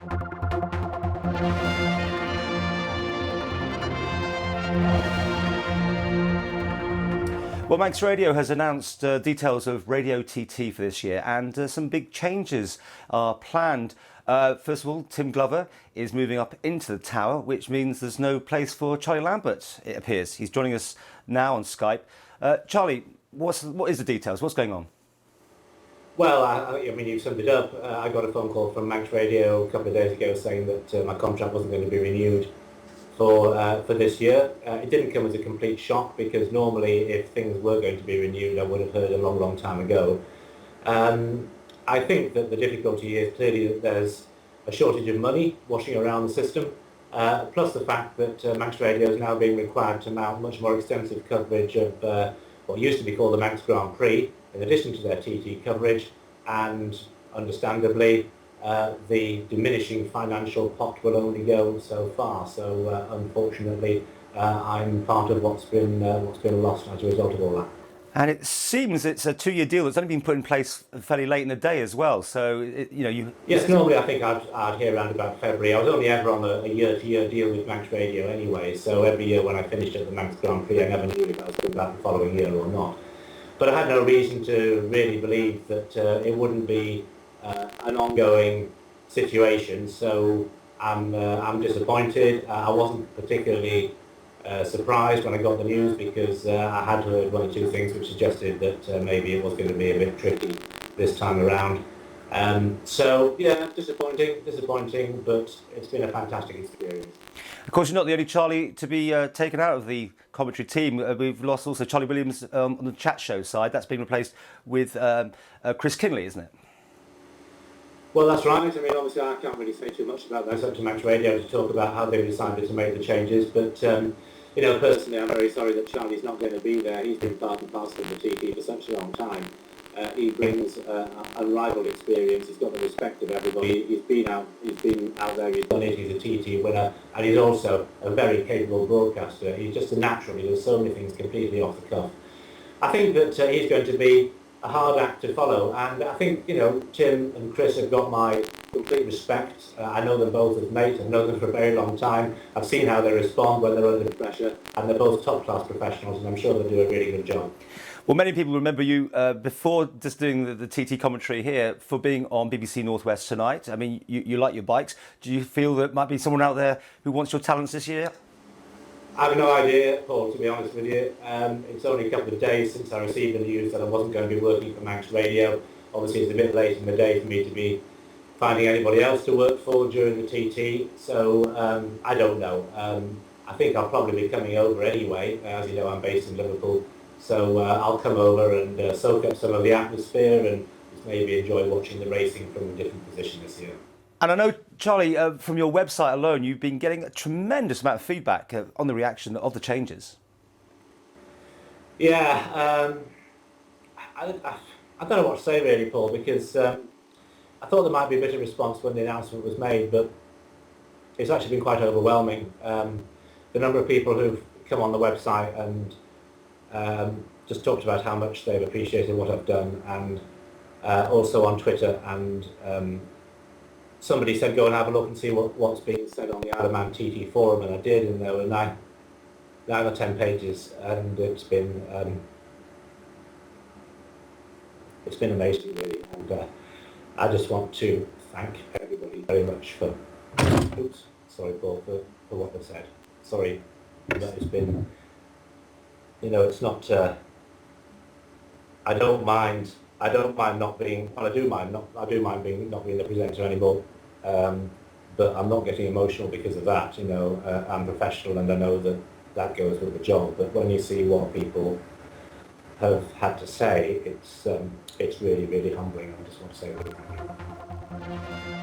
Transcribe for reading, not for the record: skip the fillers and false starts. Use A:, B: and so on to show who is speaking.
A: Well, Manx Radio has announced details of Radio TT for this year, and some big changes are planned. First of all, Tim Glover is moving up into the tower, which means there's no place for Charlie Lambert, it appears. He's joining us now on Skype. Charlie, what is the details? What's going on?
B: Well, I mean, you've summed it up. I got a phone call from Manx Radio a couple of days ago saying that my contract wasn't going to be renewed for this year. It didn't come as a complete shock, because normally if things were going to be renewed, I would have heard a long, long time ago. I think that the difficulty is clearly that there's a shortage of money washing around the system, plus the fact that Manx Radio is now being required to mount much more extensive coverage of what used to be called the Manx Grand Prix, in addition to their TT coverage, and understandably the diminishing financial pot will only go so far. So unfortunately, I'm part of what's been lost as a result of all that.
A: And it seems it's a 2-year deal that's only been put in place fairly late in the day as well. So
B: Yes, normally I think I'd hear around about February. I was only ever on a year-to-year deal with Manx Radio anyway. So every year when I finished at the Manx Grand Prix, I never knew if I was going back the following year or not. But I had no reason to really believe that it wouldn't be an ongoing situation. So I'm disappointed. I wasn't particularly surprised when I got the news, because I had heard one or two things which suggested that maybe it was going to be a bit tricky this time around. So yeah, disappointing, but it's been a fantastic experience.
A: Of course, you're not the only Charlie to be taken out of the commentary team. We've lost also Charlie Williams on the chat show side. That's been replaced with Chris Kinley, isn't it?
B: Well, that's right. I mean, obviously I can't really say too much about that. It's up to Manx Radio to talk about how they've decided to make the changes. But, personally, I'm very sorry that Charlie's not going to be there. He's been part and parcel of the TT for such a long time. He brings unrivaled experience. He's got the respect of everybody. He's been out there. He's done it. He's a TT winner, and he's also a very capable broadcaster. He's just a natural. He does so many things completely off the cuff. I think that he's going to be a hard act to follow, and I think Tim and Chris have got my complete respect. I know them both as mates. I've known them for a very long time. I've seen how they respond when they're under pressure, and they're both top-class professionals, and I'm sure they'll do a really good job.
A: Well, many people remember you before just doing the TT commentary here for being on BBC Northwest Tonight. I mean, you like your bikes. Do you feel that might be someone out there who wants your talents this year?
B: I have no idea, Paul, to be honest with you. It's only a couple of days since I received the news that I wasn't going to be working for Manx Radio. Obviously, it's a bit late in the day for me to be finding anybody else to work for during the TT, so I don't know. I think I'll probably be coming over anyway. As you know, I'm based in Liverpool, so I'll come over and soak up some of the atmosphere and just maybe enjoy watching the racing from a different position this year.
A: And I know, Charlie, from your website alone, you've been getting a tremendous amount of feedback on the reaction of the changes.
B: Yeah, I don't know what to say really, Paul, because I thought there might be a bit of response when the announcement was made, but it's actually been quite overwhelming. The number of people who've come on the website and just talked about how much they've appreciated what I've done, and also on Twitter, and somebody said go and have a look and see what's being said on the IoM TT forum, and I did, and there were 9 or 10 pages, and it's been amazing really, and I just want to thank everybody very much for sorry Paul for what they've said. Sorry, but it's been, it's not. I don't mind not being. Well, I do mind not being the presenter anymore. But I'm not getting emotional because of that. I'm professional, and I know that goes with the job. But when you see what people have had to say, it's really, really humbling. I just want to say thank you.